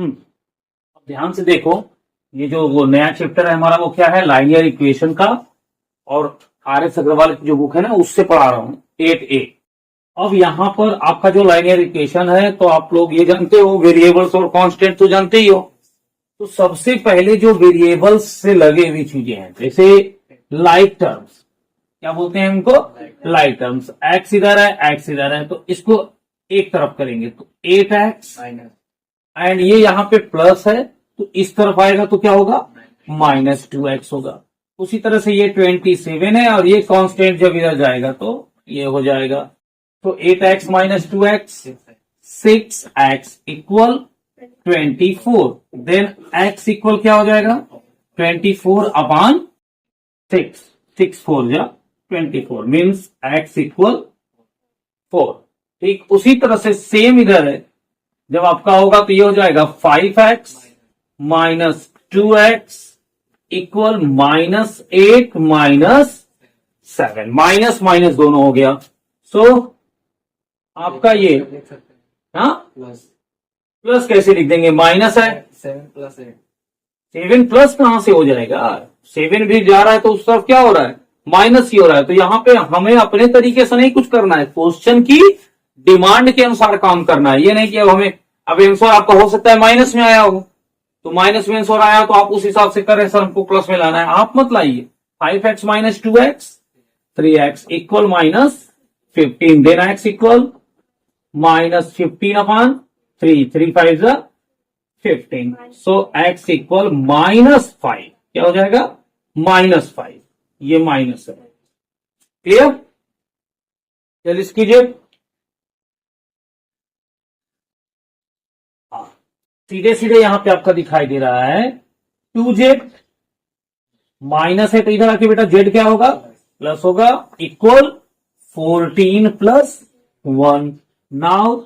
अब ध्यान से देखो, ये जो वो नया चैप्टर है हमारा, वो क्या है, लाइनियर इक्वेशन का, और आर एस अग्रवाल की जो बुक है ना उससे पढ़ा रहा हूं 8A। अब यहाँ पर आपका जो लाइनियर इक्वेशन है, तो आप लोग ये जानते हो वेरिएबल्स और कांस्टेंट तो जानते ही हो। तो सबसे पहले जो वेरिएबल्स से लगे हुई चीजें हैं, जैसे लाइक टर्म्स, क्या बोलते हैं इनको, लाइक टर्म्स। एक्स इधर है, एक्स इधर है, तो इसको एक तरफ करेंगे तो 8x, एंड ये यहाँ पे प्लस है तो इस तरफ आएगा तो क्या होगा, -2x होगा। उसी तरह से ये 27 है और ये कांस्टेंट जब इधर जाएगा तो ये हो जाएगा। तो 8x - 2x 6x equal 24। Then x equal क्या हो जाएगा, 24/6, 6 4 जा 24 मीन्स x इक्वल 4। ठीक उसी तरह से सेम इधर है, जब आपका होगा तो ये हो जाएगा 5x - 2x equal -8 - 7, minus minus दोनों हो गया। सो आपका ये, हाँ प्लस कैसे लिख देंगे, माइनस है 7 प्लस कहां से हो जाएगा, 7 भी जा रहा है तो उस तरफ क्या हो रहा है, माइनस ही हो रहा है। तो यहाँ पे हमें अपने तरीके से नहीं कुछ करना है, क्वेश्चन की डिमांड के अनुसार काम करना है। ये नहीं कि अब हमें, अब आंसर आपका हो सकता है माइनस में आया हो, तो माइनस में आंसर आया तो आप उस हिसाब से कर रहे हैं सर हमको प्लस में लाना है, आप मत लाइए। 5x - 2x 3x equal -15, then x equal -15/3, 3 5 15, so x equal -5, क्या हो जाएगा, -5, ये माइनस है। क्लियर, चलिए इस कीजिए। सीधे सीधे यहां पे आपका दिखाई दे रहा है 2z, माइनस है तो इधर आके बेटा z क्या होगा, प्लस होगा, equal 14 + 1, now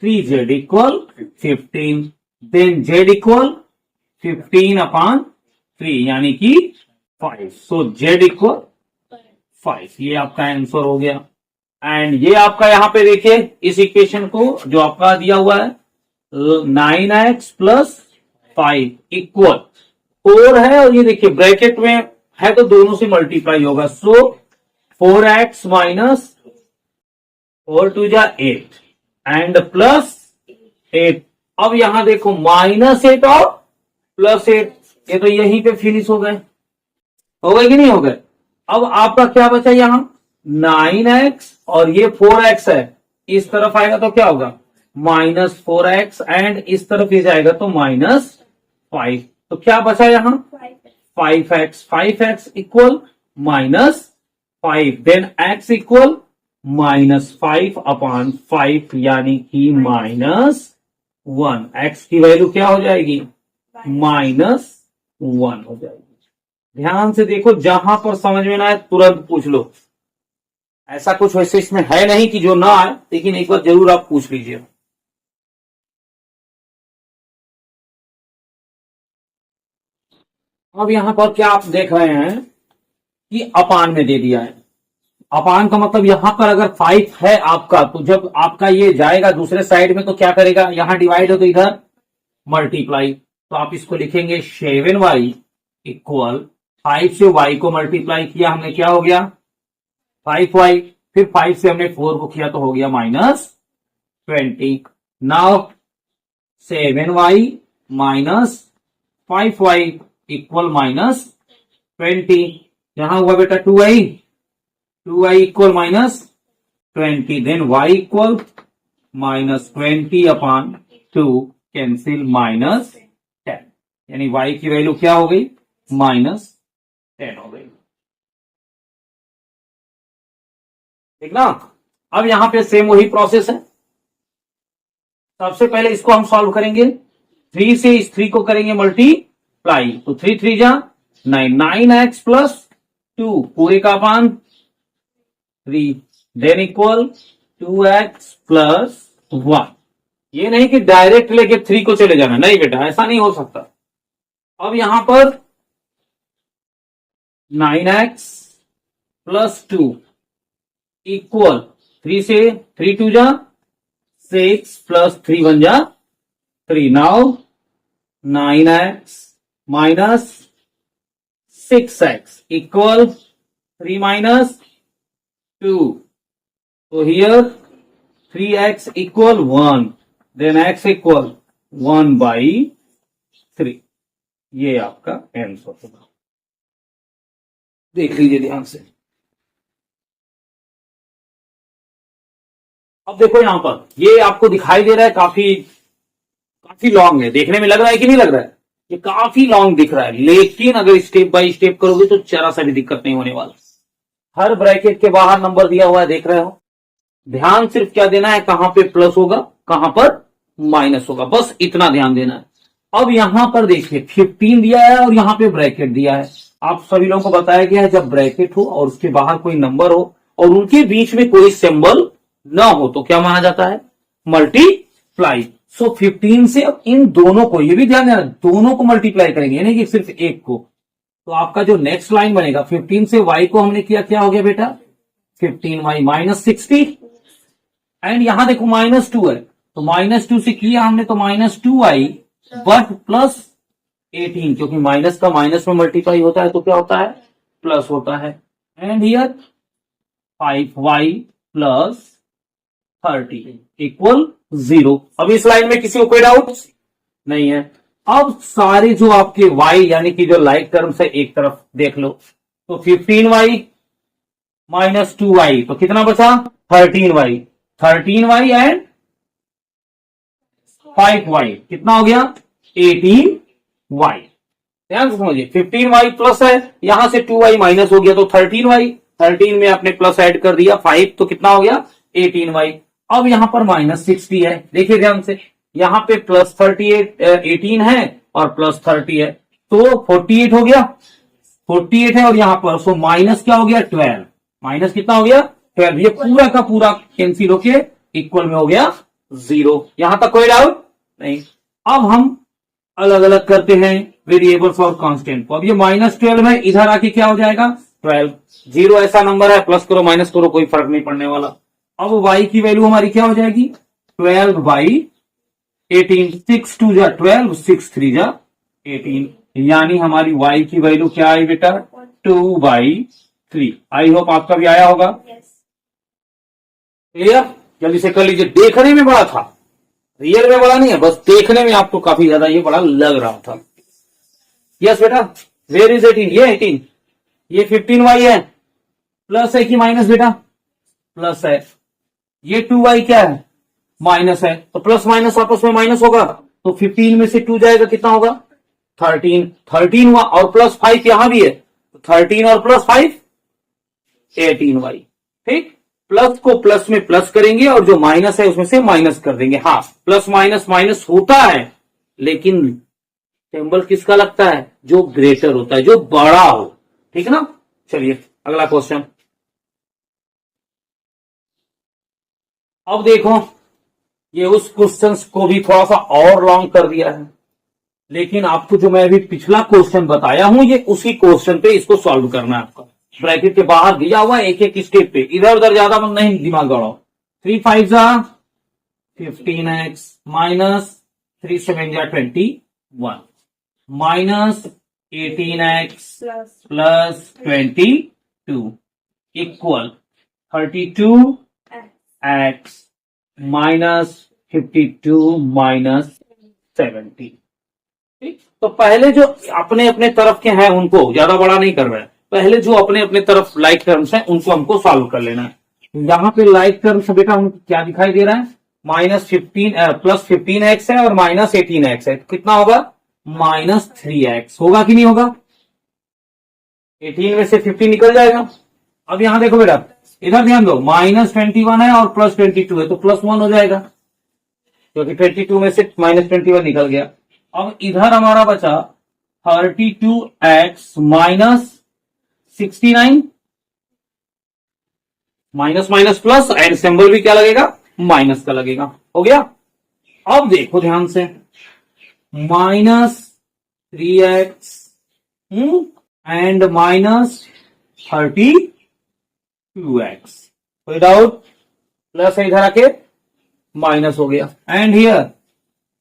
3z equal 15, then z equal 15/3 यानी कि 5, सो z इक्वल 5, ये आपका आंसर हो गया। एंड ये आपका यहां पे देखिए इस इक्वेशन को जो आपका दिया हुआ है 9x + 5 इक्वल 4 है, और ये देखिए ब्रैकेट में है तो दोनों से मल्टीप्लाई होगा, सो 4x - 4 2 जा 8 एंड +8। अब यहां देखो -8 और +8, ये तो यहीं पे फिनिश हो गए कि नहीं हो गए। अब आपका क्या बचा यहां, 9x और ये 4x है, इस तरफ आएगा तो क्या होगा, -4x एंड इस तरफ ये जाएगा तो -5, तो क्या बचा यहां 5x, 5x equal -5, then x equal -5/5 यानी कि -1, x की वैल्यू क्या हो जाएगी, -1 हो जाएगी। ध्यान से देखो, जहां पर समझ में ना आए तुरंत पूछ लो, ऐसा कुछ वैसे इसमें है नहीं कि जो ना आए, लेकिन एक बार जरूर आप पूछ लीजिए। अब यहां पर क्या आप देख रहे हैं कि अपान में दे दिया है। अपान का मतलब यहां पर अगर 5 है आपका, तो जब आपका ये जाएगा दूसरे साइड में तो क्या करेगा, यहां डिवाइड हो तो इधर मल्टीप्लाई, तो आप इसको लिखेंगे 7y इक्वल 5 से y को मल्टीप्लाई किया हमने, क्या हो गया 5y, फिर 5 से हमने 4 को किया तो हो गया -20। नाउ 7y - 5y इक्वल -20, यहां हुआ बेटा 2y equal -20, then y equal -20/2 cancel -10, यानी y की वैल्यू क्या हो गई, -10 हो गई। ठीक ना। अब यहां पे सेम वही प्रोसेस है, सबसे पहले इसको हम सॉल्व करेंगे, 3 से इस 3 को करेंगे मल्टीप्लाई, तो 3 3 जा 9, 9x + 2 पूरे का अपान 3, देन इक्वल 2x + 1। ये नहीं कि डायरेक्ट लेके 3 को चले जाना, नहीं बेटा ऐसा नहीं हो सकता। अब यहां पर 9x + 2 इक्वल 3 से 3 2 जा 6 + 3 1 जा 3, now 9x minus 6x equal 3 minus 2. So here 3x equal 1, then x equal 1 by 3. ये आपका आंसर होगा. देख लीजिए ध्यान से. अब देखो यहां पर ये आपको दिखाई दे रहा है काफी लॉन्ग है. देखने में लग रहा है कि नहीं लग रहा है? ये काफी लॉन्ग दिख रहा है, लेकिन अगर स्टेप बाय स्टेप करोगे तो जरा सा भी दिक्कत नहीं होने वाला. हर ब्रैकेट के बाहर नंबर दिया हुआ है, देख रहे हो. ध्यान सिर्फ क्या देना है, कहां पे प्लस होगा कहां पर माइनस होगा, बस इतना ध्यान देना है. अब यहां पर देखिए 15 दिया है और यहां पे ब्रैकेट दिया है. आप सभी लोगों को बताया गया है जब ब्रैकेट हो और उसके बाहर कोई नंबर हो और उनके बीच में कोई सिंबल ना हो तो क्या माना जाता है, मल्टीप्लाई. सो 15 से अब इन दोनों को, ये भी ध्यान देना, दोनों को मल्टीप्लाई करेंगे, यानी कि सिर्फ एक को. तो आपका जो नेक्स्ट लाइन बनेगा 15 से y को हमने किया, क्या हो गया बेटा 15y माइनस 60. एंड यहां देखो -2 है तो -2 से किया हमने तो -2y बट प्लस 18, क्योंकि माइनस का माइनस में मल्टीप्लाई होता है तो क्या होता है, प्लस होता है. And here 5y plus 30 equal 0. अब इस लाइन में किसी को कोई डाउट नहीं है. अब सारे जो आपके y यानी कि जो लाइक टर्म्स है एक तरफ देख लो. तो 15y माइनस 2y तो कितना बचा 13y एंड 5y कितना हो गया 18y. ध्यान से समझिए 15y प्लस है, यहां से 2y माइनस हो गया तो 13y, 13 में आपने प्लस ऐड कर दिया 5 तो कितना हो गया 18y. अब यहां पर -60 है, देखिए ध्यान से, यहां पे प्लस 18 है और प्लस 30 है तो 48 हो गया, 48 है और यहां पर सो माइनस क्या हो गया 12, माइनस कितना हो गया 12. ये पूरा का पूरा कैंसिल होके इक्वल में हो गया 0. यहां तक कोई डाउट नहीं. अब हम अलग अलग करते हैं वेरिएबल्स और कांस्टेंट को. अब ये -12 है, इधर आके क्या हो जाएगा 12. 0 ऐसा नंबर है, प्लस करो माइनस करो कोई फर्क नहीं पड़ने वाला. अब y की वैल्यू हमारी क्या हो जाएगी 12 बाई 18, 6 2 जा 12, 6 3 जा 18, यानी हमारी y की वैल्यू क्या आई बेटा 2/3. आई होप आपका भी आया होगा. क्लियर, जल्दी से कर लीजिए. देखने में बड़ा था, रियल में बड़ा नहीं है, बस देखने में आपको काफी ज्यादा ये बड़ा लग रहा था. यस बेटा, वेयर इज 18, ये 18, ये 15y है, प्लस है कि माइनस बेटा प्लस है. ये 2y क्या है माइनस है, तो प्लस माइनस आपस में माइनस होगा तो 15 में से 2 जाएगा कितना होगा 13 हुआ और प्लस 5 यहां भी है तो 13 और प्लस 5 18y. ठीक, प्लस को प्लस में प्लस करेंगे और जो माइनस है उसमें से माइनस कर देंगे. हाँ, प्लस माइनस माइनस होता है, लेकिन सिंबल किसका लगता है जो ग्रेटर होता है, जो बड़ा हो. ठीक है ना. चलिए अगला क्वेश्चन. अब देखो ये उस क्वेश्चन को भी थोड़ा सा और लॉन्ग कर दिया है, लेकिन आपको जो मैं अभी पिछला क्वेश्चन बताया हूं ये उसी क्वेश्चन पे इसको सॉल्व करना है. आपका ब्रैकेट के बाहर दिया हुआ है एक एक स्टेप पे, इधर उधर ज्यादा नहीं दिमाग गड़ाओ. 3 5 जा 15x माइनस 3 7 जा 21 minus 18x plus 22 equal 32x minus 52 minus 70. ठीक, तो पहले जो अपने अपने तरफ के हैं उनको ज्यादा बड़ा नहीं कर रहे हैं, पहले जो अपने अपने तरफ लाइक टर्म्स हैं उनको हमको सॉल्व कर लेना है. यहां पे लाइक टर्म्स बेटा हम क्या दिखाई दे रहा है -15 प्लस 15x है और माइनस 18x है, कितना होगा -3x होगा कि नहीं होगा. 18 में से 15 निकल जाएगा. अब यहां देखो बेटा, इधर ध्यान दो, -21 है और प्लस 22 है तो +1 हो जाएगा, क्योंकि 22 में से -21 निकल गया. अब इधर हमारा बचा 32x minus 69, minus minus plus and symbol भी क्या लगेगा माइनस का लगेगा. हो गया. अब देखो ध्यान से, -3x एंड -32x, कोई डाउट, प्लस है इधर आके माइनस हो गया. एंड हियर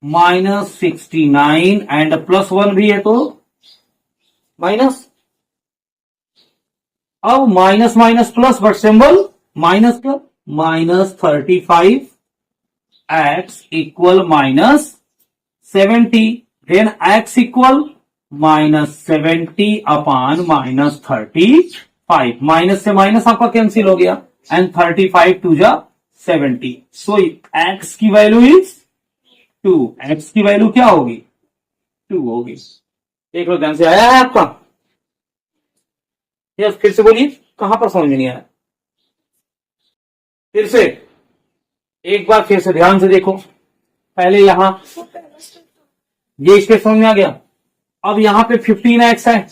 -69 एंड +1 भी है तो माइनस। अब minus minus plus but symbol minus का, -35x equal -70, then x equal -70 upon -35, minus से माइनस आपका कैंसिल हो गया एंड 35 टू जा 70, सो x की वैल्यू इज 2, x की वैल्यू क्या होगी 2 होगी। देख लो ध्यान से, आया है आपका? यस, फिर से बोलिए, कहां पर समझ नहीं आया? फिर से एक बार फिर से ध्यान से देखो, पहले यहां ये स्टेप समझ में आ गया। अब यहां पे 15x है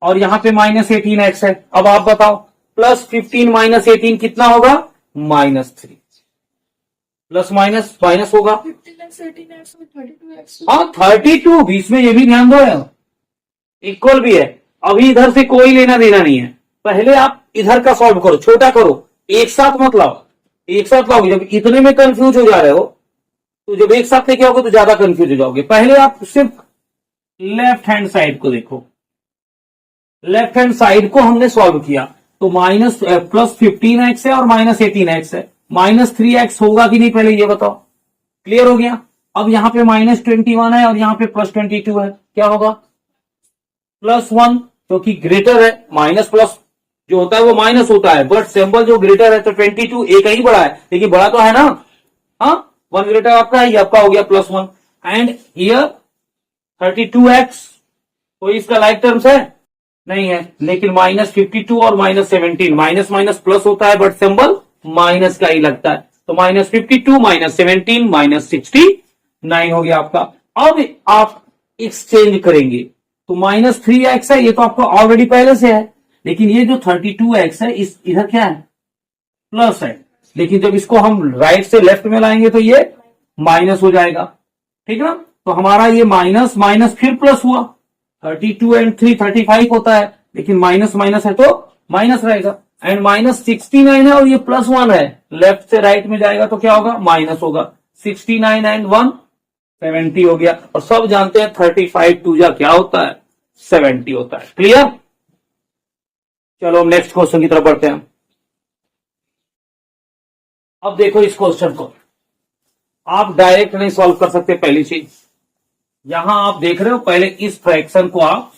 और यहां पे -18x है। अब आप बताओ +15 -18 कितना होगा? -3, प्लस माइनस माइनस होगा 15x 18x और 32x। हाँ 32, बीच में ये भी ध्यान दो यार, इक्वल भी है। अभी इधर से कोई लेना देना नहीं है, पहले आप इधर का सॉल्व करो, छोटा करो, एक साथ मत लाओ। एक साथ लाओगे जब इतने में कंफ्यूज हो जा रहे हो, तो जब एक साथ लेके आओगे तो ज्यादा कंफ्यूज हो जाओगे। पहले आप सिर्फ लेफ्ट हैंड साइड को देखो, लेफ्ट हैंड साइड को हमने सॉल्व किया तो +15x है और -18x है, -3x होगा कि नहीं पहले ये बताओ। क्लियर हो गया? अब यहां पे -21 है और यहां पे +22 है, क्या होगा? +1, क्योंकि ग्रेटर है, माइनस प्लस जो होता है वो माइनस होता है, बट सिंबल जो ग्रेटर है तो 22 एक ही बड़ा है, लेकिन बड़ा तो है ना, हाँ 1 ग्रेटर आपका है, ये आपका हो गया +1 एंड हियर 32x, कोई इसका लाइक टर्म्स है नहीं है, लेकिन -52 और -17, माइनस माइनस प्लस होता है बट सिंबल माइनस का ही लगता है, तो -52 -17 -69 हो गया आपका। अब आप एक्सचेंज करेंगे तो -3x है, ये तो आपको ऑलरेडी पहले से है, लेकिन ये जो 32x है इस इधर क्या है? प्लस है, लेकिन जब इसको हम राइट से लेफ्ट में लाएंगे तो ये माइनस हो जाएगा, ठीक ना? तो हमारा ये माइनस माइनस फिर प्लस हुआ, 32 एंड 3 35 होता है, लेकिन माइनस माइनस है तो माइनस रहेगा एंड -69 है और ये +1 है, लेफ्ट से राइट में जाएगा तो क्या होगा? माइनस होगा। 69 एंड 1 70 हो गया, और सब जानते हैं 35 टू जा क्या होता है? 70 होता है। क्लियर? चलो हम नेक्स्ट क्वेश्चन की तरफ बढ़ते हैं। अब देखो इस क्वेश्चन को आप डायरेक्ट नहीं सॉल्व कर सकते। पहली चीज यहां आप देख रहे हो, पहले इस फ्रैक्शन को आप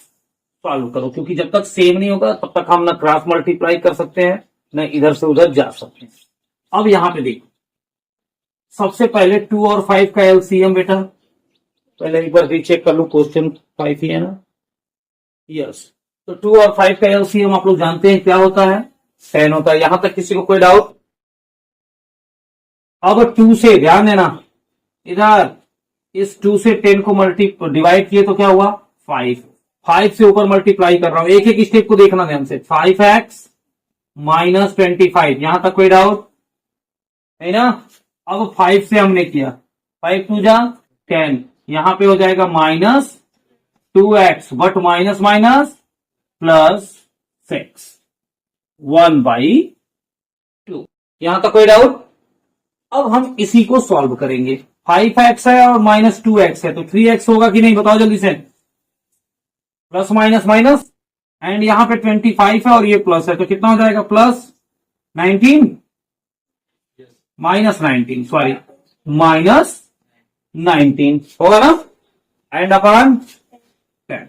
सॉल्व करो, क्योंकि जब तक सेम नहीं होगा तब तक हम ना क्रॉस मल्टीप्लाई कर सकते हैं न इधर से उधर जा सकते हैं। अब यहां पे देखो, सबसे पहले 2 और 5 का एलसीएम बेटा, पहले एक बार रीचेक कर लू, क्वेश्चन 5 ही है ना? यस, तो 2 और 5 का एलसीएम आप लोग जानते हैं क्या होता है? 10 होता है। यहां तक किसी को कोई डाउट? अब 2 से ध्यान देना, इधर इस 2 से 10 को डिवाइड किए तो क्या हुआ? 5 से ऊपर मल्टीप्लाई कर रहा हूं, एक एक स्टेप को देखना ध्यान से। 5x -25, यहां तक कोई डाउट है ना? अब 5 से हमने किया, 5 2 जा 10, यहां पे हो जाएगा -2x, बट माइनस माइनस +6, 1/2। यहां तक कोई डाउट? अब हम इसी को सॉल्व करेंगे। 5x है और -2x है तो 3x होगा कि नहीं बताओ जल्दी से। प्लस माइनस माइनस एंड यहां पे 25 है और ये प्लस है तो कितना हो जाएगा? +19 -19, सॉरी -19 होगा ना, एंड अपॉन 10।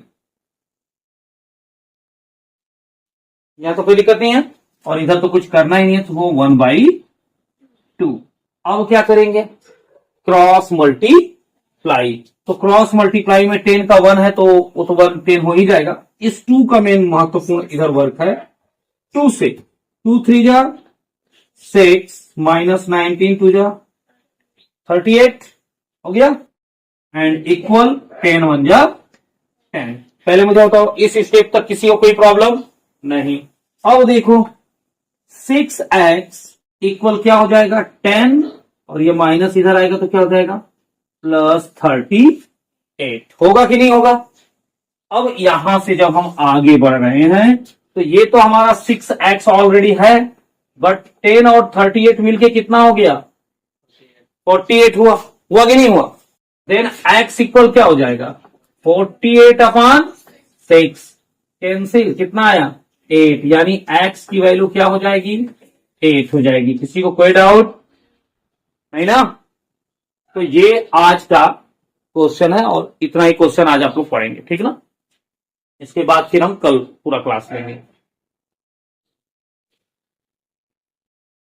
यहां तो कोई दिक्कत नहीं है और इधर तो कुछ करना ही नहीं है, तो वो 1/2। अब क्या करेंगे? क्रॉस मल्टीप्लाई, तो क्रॉस मल्टीप्लाई में 10 का 1 है तो वो तो 1 10 हो ही जाएगा। इस 2 का मेन महत्वपूर्ण इधर वर्क है, 2 से 2 3 जा 6 -19 2 जा 38 हो गया एंड इक्वल 10 1 जा 10। पहले मुझे बताओ इस स्टेप तक किसी को कोई प्रॉब्लम नहीं। अब देखो 6x इक्वल क्या हो जाएगा? 10, और ये माइनस इधर आएगा तो क्या हो जाएगा? +38 होगा कि नहीं होगा? अब यहां से जब हम आगे बढ़ रहे हैं तो ये तो हमारा 6x ऑलरेडी है, बट 10 और 38 मिलके कितना हो गया? 48 हुआ कि नहीं हुआ? देन x इक्वल क्या हो जाएगा 48/6 कैंसिल कितना आया 8 यानी x की वैल्यू क्या हो जाएगी 8 हो जाएगी। किसी को कोई डाउट नहीं ना। तो ये आज का क्वेश्चन है और इतना ही क्वेश्चन आज आप लोग पढ़ेंगे ठीक ना। इसके बाद फिर हम कल पूरा क्लास लेंगे।